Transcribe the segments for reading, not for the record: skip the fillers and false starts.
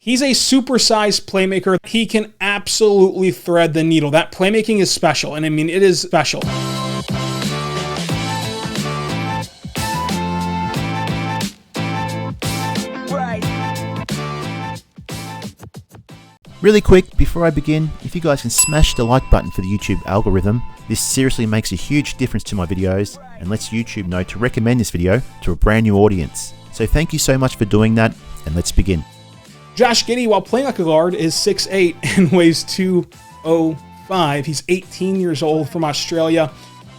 He's a supersized playmaker. He can absolutely thread the needle. That playmaking is special, and I mean, it is special. Really quick, before I begin, if you guys can smash the like button for the YouTube algorithm, this seriously makes a huge difference to my videos and lets YouTube know to recommend this video to a brand new audience. So thank you so much for doing that, and let's begin. Josh Giddey, while playing like a guard, is 6'8" and weighs 205. He's 18 years old, from Australia.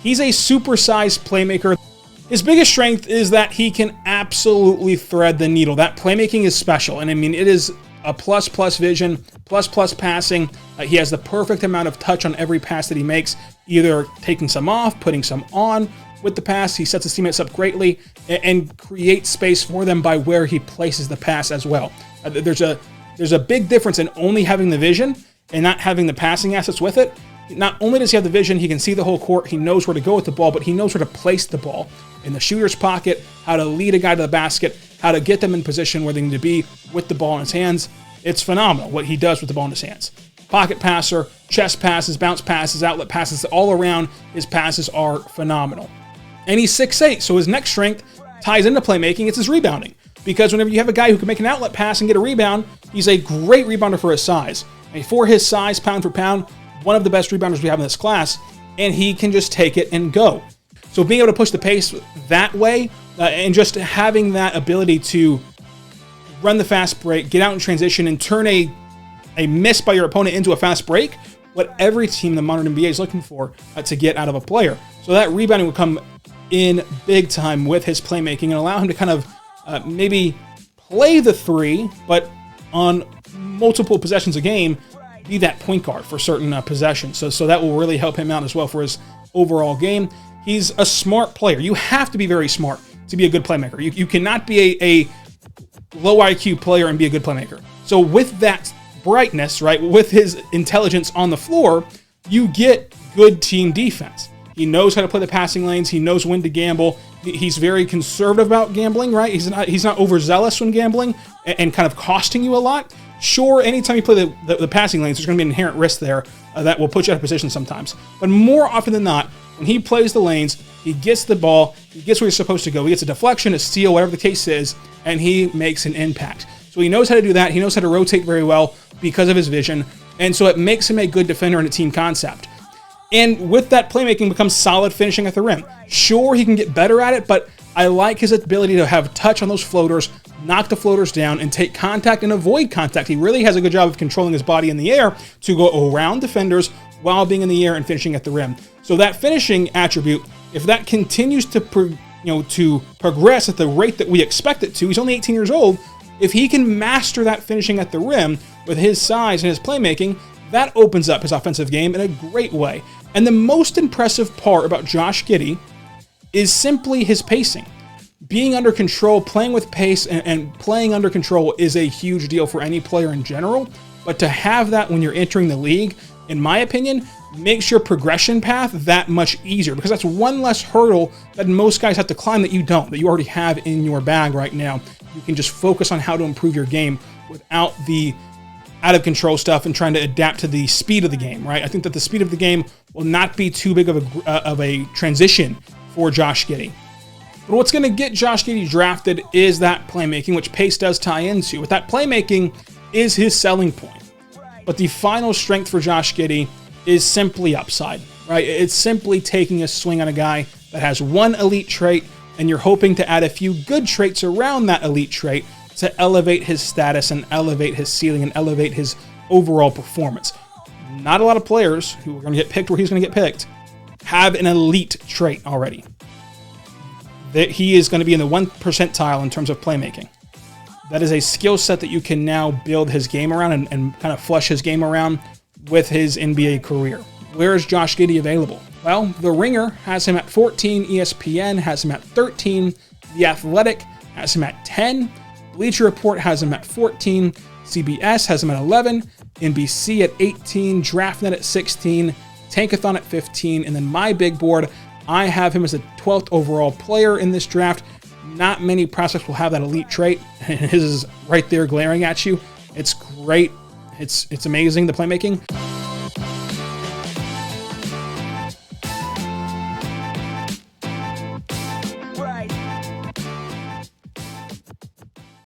He's a supersized playmaker. His biggest strength is that he can absolutely thread the needle. That playmaking is special, and I mean, it is a plus vision, plus passing. He has the perfect amount of touch on every pass that he makes, either taking some off, putting some on with the pass. He sets his teammates up greatly and creates space for them by where he places the pass as well. There's a big difference in only having the vision and not having the passing assets with it. Not only does he have the vision, he can see the whole court, he knows where to go with the ball, but he knows where to place the ball in the shooter's pocket, how to lead a guy to the basket, how to get them in position where they need to be with the ball in his hands. It's phenomenal what he does with the ball in his hands. Pocket passer, chest passes, bounce passes, outlet passes, all around his passes are phenomenal. And he's 6'8", so his next strength ties into playmaking. It's his rebounding. Because whenever you have a guy who can make an outlet pass and get a rebound, he's a great rebounder for his size. And for his size, pound for pound, one of the best rebounders we have in this class, and he can just take it and go. So being able to push the pace that way, and just having that ability to run the fast break, get out in transition, and turn a miss by your opponent into a fast break, what every team in the modern NBA is looking for to get out of a player. So that rebounding will come in big time with his playmaking and allow him to kind of maybe play the three, but on multiple possessions a game, be that point guard for certain possessions. So that will really help him out as well for his overall game. He's a smart player. You have to be very smart to be a good playmaker. You cannot be a low IQ player and be a good playmaker. So with that brightness, right, with his intelligence on the floor, you get good team defense. He knows how to play the passing lanes. He knows when to gamble. He's very conservative about gambling, right? He's not overzealous when gambling and kind of costing you a lot. Sure, anytime you play the passing lanes, there's going to be an inherent risk there that will put you out of position sometimes. But more often than not, when he plays the lanes, he gets the ball, he gets where he's supposed to go. He gets a deflection, a steal, whatever the case is, and he makes an impact. So he knows how to do that. He knows how to rotate very well because of his vision, and so it makes him a good defender in a team concept. And with that playmaking becomes solid finishing at the rim. Sure, he can get better at it, but I like his ability to have touch on those floaters, knock the floaters down, and take contact and avoid contact. He really has a good job of controlling his body in the air to go around defenders while being in the air and finishing at the rim. So that finishing attribute, if that continues to progress at the rate that we expect it to, he's only 18 years old, if he can master that finishing at the rim with his size and his playmaking, that opens up his offensive game in a great way. And the most impressive part about Josh Giddey is simply his pacing. Being under control, playing with pace, and playing under control is a huge deal for any player in general. But to have that when you're entering the league, in my opinion, makes your progression path that much easier, because that's one less hurdle that most guys have to climb that you don't, that you already have in your bag right now. You can just focus on how to improve your game without the out of control stuff and trying to adapt to the speed of the game, right? I think that the speed of the game will not be too big of a transition for Josh Giddey. But what's going to get Josh Giddey drafted is that playmaking, which pace does tie into. With that playmaking is his selling point. But the final strength for Josh Giddey is simply upside, right? It's simply taking a swing on a guy that has one elite trait, and you're hoping to add a few good traits around that elite trait to elevate his status and elevate his ceiling and elevate his overall performance. Not a lot of players who are going to get picked where he's going to get picked have an elite trait already. That he is going to be in the 1 percentile in terms of playmaking. That is a skill set that you can now build his game around and kind of flush his game around with his NBA career. Where is Josh Giddey available? Well, The Ringer has him at 14, ESPN has him at 13, The Athletic has him at 10, Bleacher Report has him at 14, CBS has him at 11, NBC at 18, DraftNet at 16, Tankathon at 15, and then my big board, I have him as the 12th overall player in this draft. Not many prospects will have that elite trait, and his is right there glaring at you. It's great. It's amazing, the playmaking.